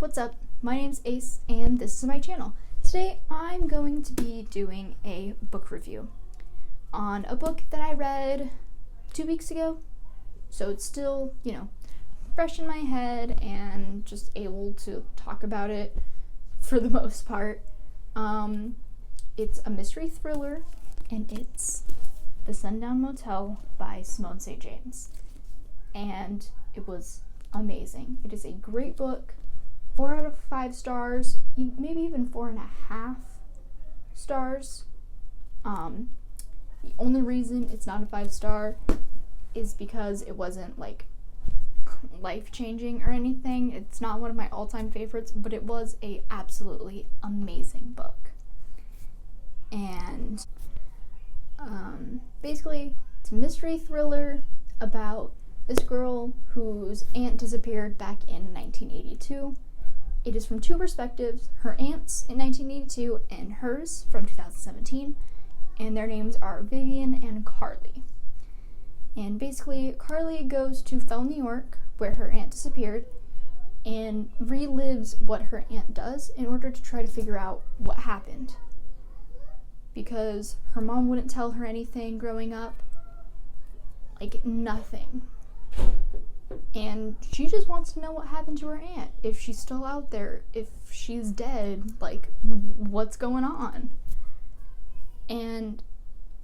What's up? My name's Ace and this is my channel. Today I'm going to be doing a book review on a book that I read 2 weeks ago. So it's still, fresh in my head and just able to talk about it for the most part. It's a mystery thriller and it's The Sundown Motel by Simone St. James. And it was amazing. It is a great book. 4 out of 5 stars, maybe even 4.5 stars. The only reason it's not a 5-star is because it wasn't life-changing or anything. It's not one of my all-time favorites, but it was a absolutely amazing book. And basically, it's a mystery thriller about this girl whose aunt disappeared back in 1982. It is from 2 perspectives, her aunt's in 1982 and hers from 2017, and their names are Vivian and Carly. And basically, Carly goes to Fell, New York, where her aunt disappeared, and relives what her aunt does in order to try to figure out what happened. Because her mom wouldn't tell her anything growing up, nothing. And she just wants to know what happened to her aunt, if she's still out there, if she's dead, what's going on. And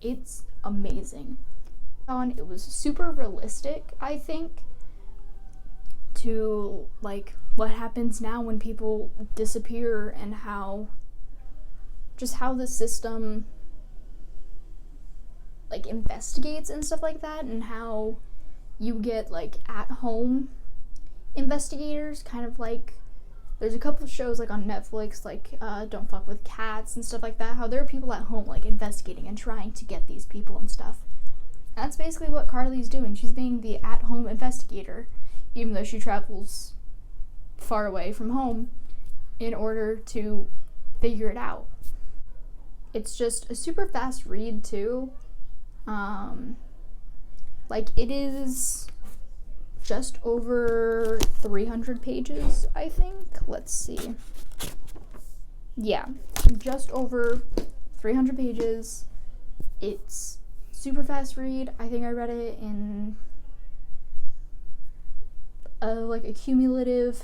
it's amazing. It was super realistic, I think, to what happens now when people disappear and how the system investigates and stuff like that, and how you get at-home investigators, there's a couple of shows on Netflix Don't Fuck with Cats and stuff like that, how there are people at home investigating and trying to get these people and stuff. And that's basically what Carly's doing. She's being the at-home investigator, even though she travels far away from home in order to figure it out. It's just a super fast read too. It is just over 300 pages, I think. Let's see. Yeah, just over 300 pages. It's super fast read. I think I read it in a cumulative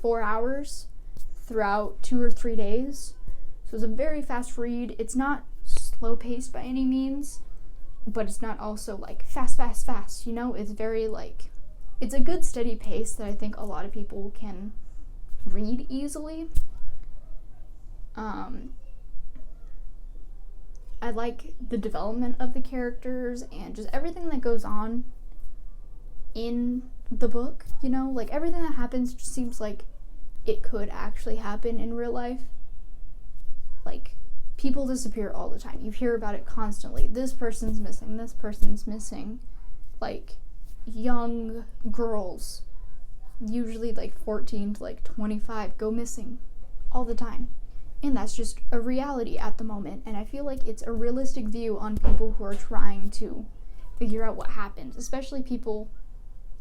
4 hours throughout 2 or 3 days. So it's a very fast read. It's not slow paced by any means, but it's not also fast, it's very it's a good steady pace that I think a lot of people can read easily. I like the development of the characters and just everything that goes on in the book, everything that happens just seems like it could actually happen in real life. People disappear all the time. You hear about it constantly. This person's missing. This person's missing. Young girls, usually 14 to 25, go missing all the time. And that's just a reality at the moment. And I feel like it's a realistic view on people who are trying to figure out what happened, especially people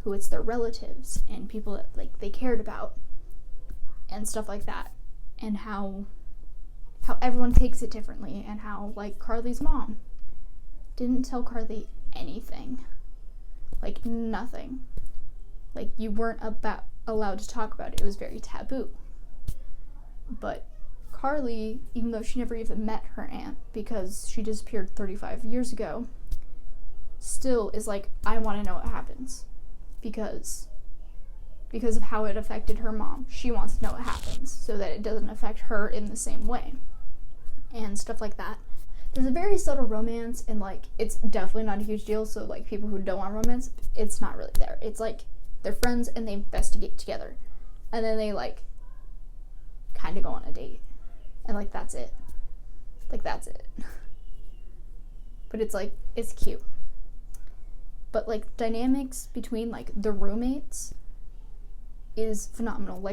who it's their relatives and people that they cared about and stuff like that. And how everyone takes it differently, and how Carly's mom didn't tell Carly anything, nothing, you weren't allowed to talk about it. It was very taboo. But Carly, even though she never even met her aunt because she disappeared 35 years ago, still is I want to know what happens because of how it affected her mom. She wants to know what happens so that it doesn't affect her in the same way and stuff like that. There's a very subtle romance, and it's definitely not a huge deal, so people who don't want romance, it's not really there. It's they're friends and they investigate together, and then they kind of go on a date, and that's it. That's it. But it's cute. But dynamics between the roommates is phenomenal.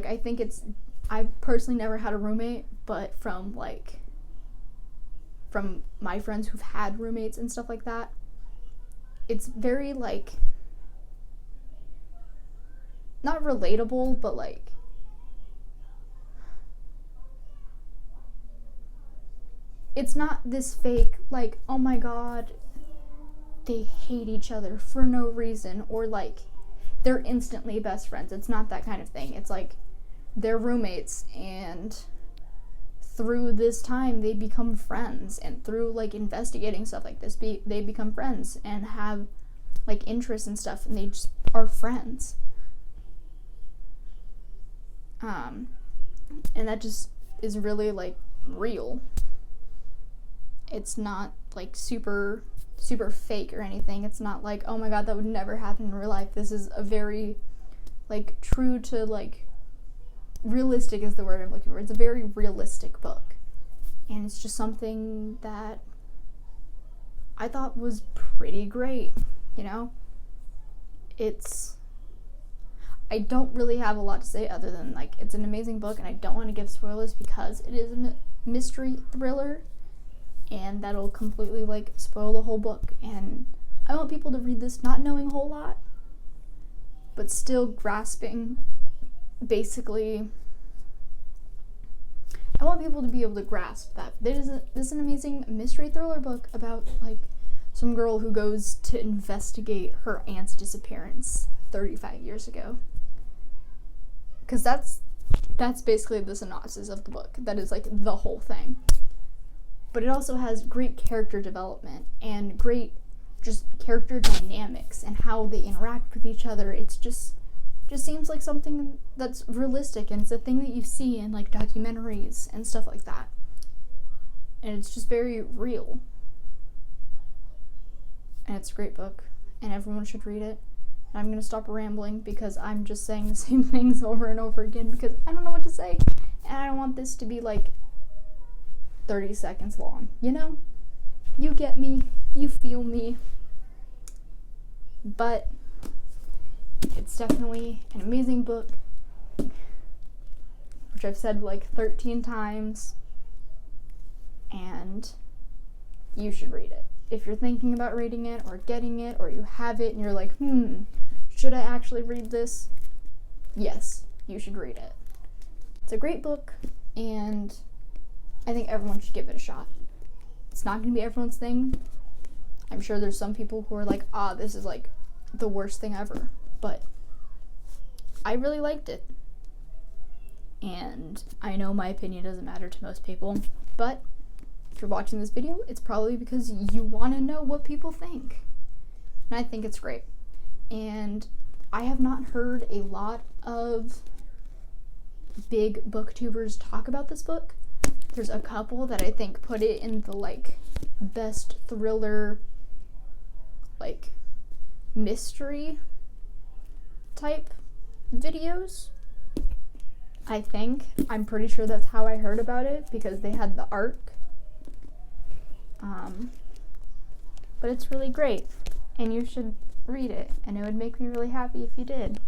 I personally never had a roommate, but from my friends who've had roommates and stuff like that, it's very not relatable, but it's not this fake, like, oh my god, they hate each other for no reason, or like they're instantly best friends. It's not that kind of thing. It's like they're roommates, and through this time they become friends, and through like investigating stuff like this, they become friends and have like interests and stuff, and they just are friends. And that just is really like real. It's not like super fake or anything. It's not like, oh my god, that would never happen in real life. This is a very like true to like realistic is the word I'm looking for. It's a very realistic book, and it's just something that I thought was pretty great, you know? I don't really have a lot to say other than like it's an amazing book, and I don't want to give spoilers because it is a mystery thriller, and that'll completely like spoil the whole book. And I want people to read this not knowing a whole lot, but still grasping basically. I want people to be able to grasp that this is an amazing mystery thriller book about like some girl who goes to investigate her aunt's disappearance 35 years ago. Because that's basically the synopsis of the book. That is like the whole thing. But it also has great character development and great just character dynamics and how they interact with each other. It's just seems like something that's realistic, and it's a thing that you see in like documentaries and stuff like that. And it's just very real. And it's a great book, and everyone should read it. And I'm going to stop rambling because I'm just saying the same things over and over again because I don't know what to say. And I don't want this to be like 30 seconds long, you know? You get me, you feel me. But it's definitely an amazing book, which I've said like 13 times, and you should read it. If you're thinking about reading it or getting it, or you have it and you're like, should I actually read this? Yes, you should read it. It's a great book, and I think everyone should give it a shot. It's not going to be everyone's thing. I'm sure there's some people who are like, this is like the worst thing ever. But I really liked it. And I know my opinion doesn't matter to most people, but if you're watching this video, it's probably because you want to know what people think. And I think it's great. And I have not heard a lot of big booktubers talk about this book. There's a couple that I think put it in the like best thriller like mystery type videos. I'm pretty sure that's how I heard about it, because they had the arc. But it's really great, and you should read it, and it would make me really happy if you did.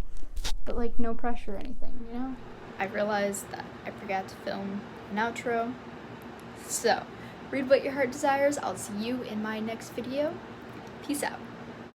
But like, no pressure or anything, you know? I realized that I forgot to film an outro. So, read what your heart desires. I'll see you in my next video. Peace out.